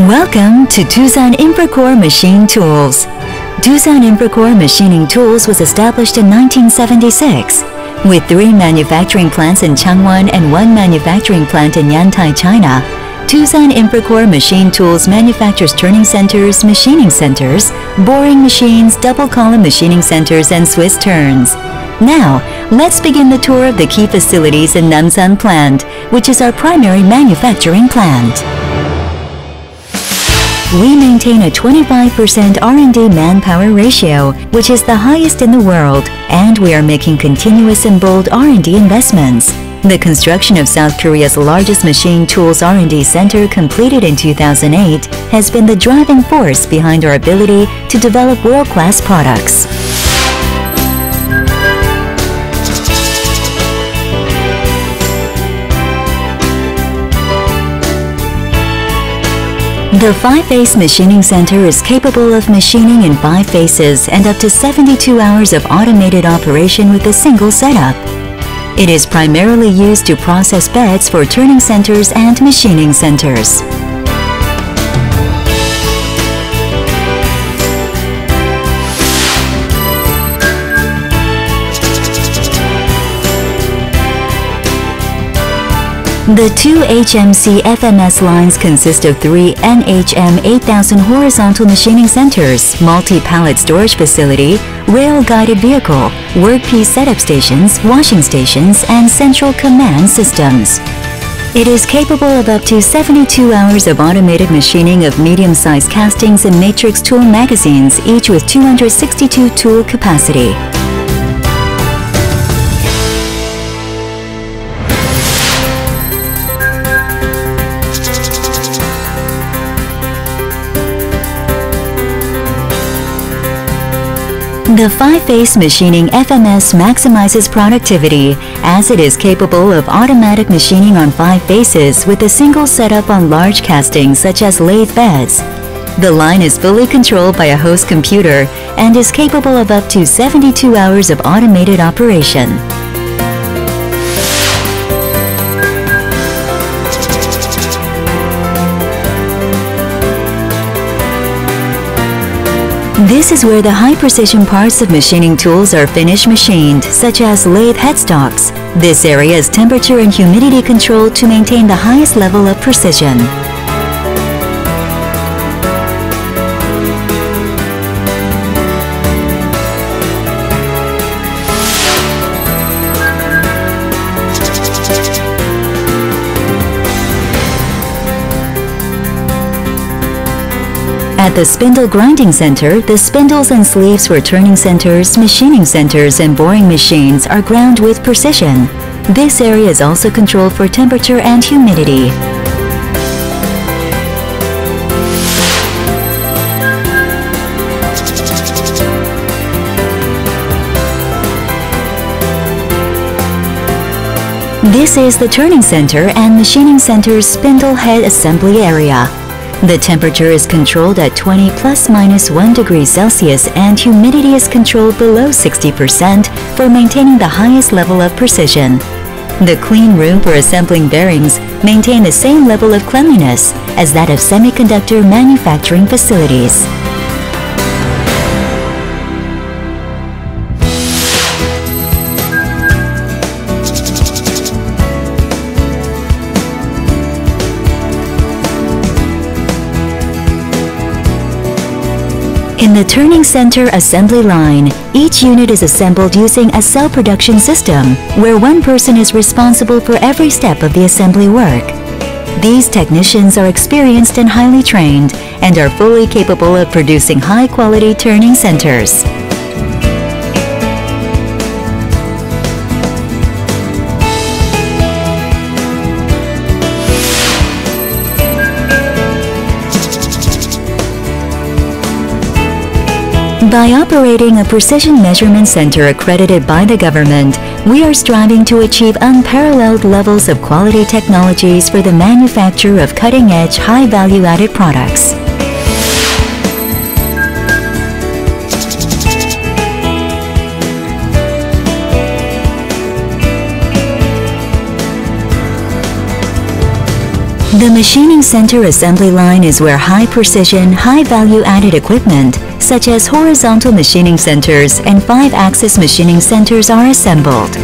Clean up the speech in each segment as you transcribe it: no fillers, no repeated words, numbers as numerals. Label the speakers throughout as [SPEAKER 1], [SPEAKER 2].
[SPEAKER 1] Welcome to Doosan Infracore Machine Tools. Doosan Infracore Machining Tools was established in 1976. With 3 manufacturing plants in Changwon and 1 manufacturing plant in Yantai, China, Doosan Infracore Machine Tools manufactures turning centers, machining centers, boring machines, double column machining centers, and Swiss turns. Now, let's begin the tour of the key facilities in Namsan plant, which is our primary manufacturing plant. We maintain a 25% R&D manpower ratio, which is the highest in the world, and we are making continuous and bold R&D investments. The construction of South Korea's largest machine tools R&D center, completed in 2008, has been the driving force behind our ability to develop world-class products. The 5-phase machining center is capable of machining in 5 phases and up to 72 hours of automated operation with a single setup. It is primarily used to process beds for turning centers and machining centers. The 2 HMC FMS lines consist of 3 NHM 8000 horizontal machining centers, multi-pallet storage facility, rail-guided vehicle, workpiece setup stations, washing stations, and central command systems. It is capable of up to 72 hours of automated machining of medium-sized castings and matrix tool magazines, each with 262 tool capacity. The 5-phase machining FMS maximizes productivity, as it is capable of automatic machining on 5 phases with a single setup on large castings such as lathe beds. The line is fully controlled by a host computer and is capable of up to 72 hours of automated operation. This is where the high-precision parts of machining tools are finished machined, such as lathe headstocks. This area is temperature and humidity controlled to maintain the highest level of precision. At the spindle grinding center, the spindles and sleeves for turning centers, machining centers, and boring machines are ground with precision. This area is also controlled for temperature and humidity. This is the turning center and machining center's spindle head assembly area. The temperature is controlled at 20 ± 1 degrees Celsius and humidity is controlled below 60% for maintaining the highest level of precision. The clean room for assembling bearings maintain the same level of cleanliness as that of semiconductor manufacturing facilities. In the turning center assembly line, each unit is assembled using a cell production system, where one person is responsible for every step of the assembly work. These technicians are experienced and highly trained, and are fully capable of producing high-quality turning centers. By operating a precision measurement center accredited by the government, we are striving to achieve unparalleled levels of quality technologies for the manufacture of cutting-edge, high-value-added products. The machining center assembly line is where high-precision, high-value-added equipment, such as horizontal machining centers and 5-axis machining centers, are assembled.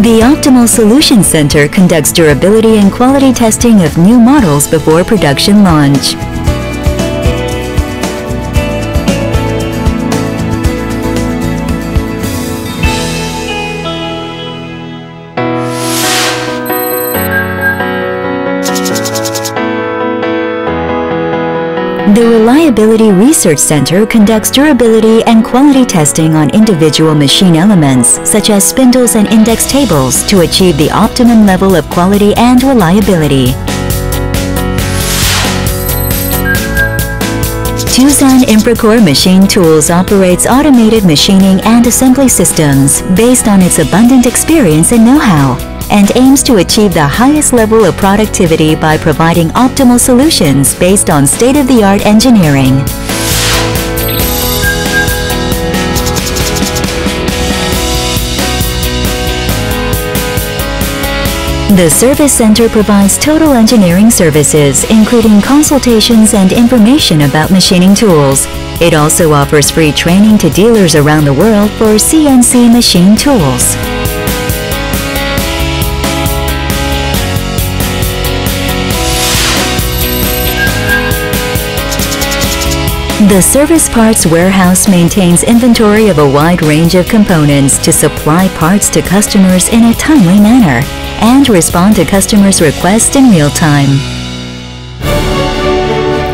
[SPEAKER 1] The Optimal Solutions Center conducts durability and quality testing of new models before production launch. The Reliability Research Center conducts durability and quality testing on individual machine elements, such as spindles and index tables, to achieve the optimum level of quality and reliability. Doosan Infracore Machine Tools operates automated machining and assembly systems based on its abundant experience and know-how, and aims to achieve the highest level of productivity by providing optimal solutions based on state-of-the-art engineering. The Service Center provides total engineering services, including consultations and information about machining tools. It also offers free training to dealers around the world for CNC machine tools. The Service Parts Warehouse maintains inventory of a wide range of components to supply parts to customers in a timely manner and respond to customers' requests in real time.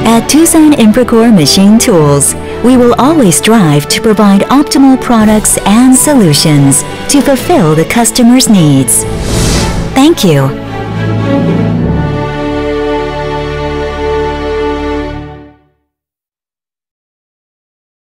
[SPEAKER 1] At Doosan Infracore Machine Tools, we will always strive to provide optimal products and solutions to fulfill the customer's needs. Thank you.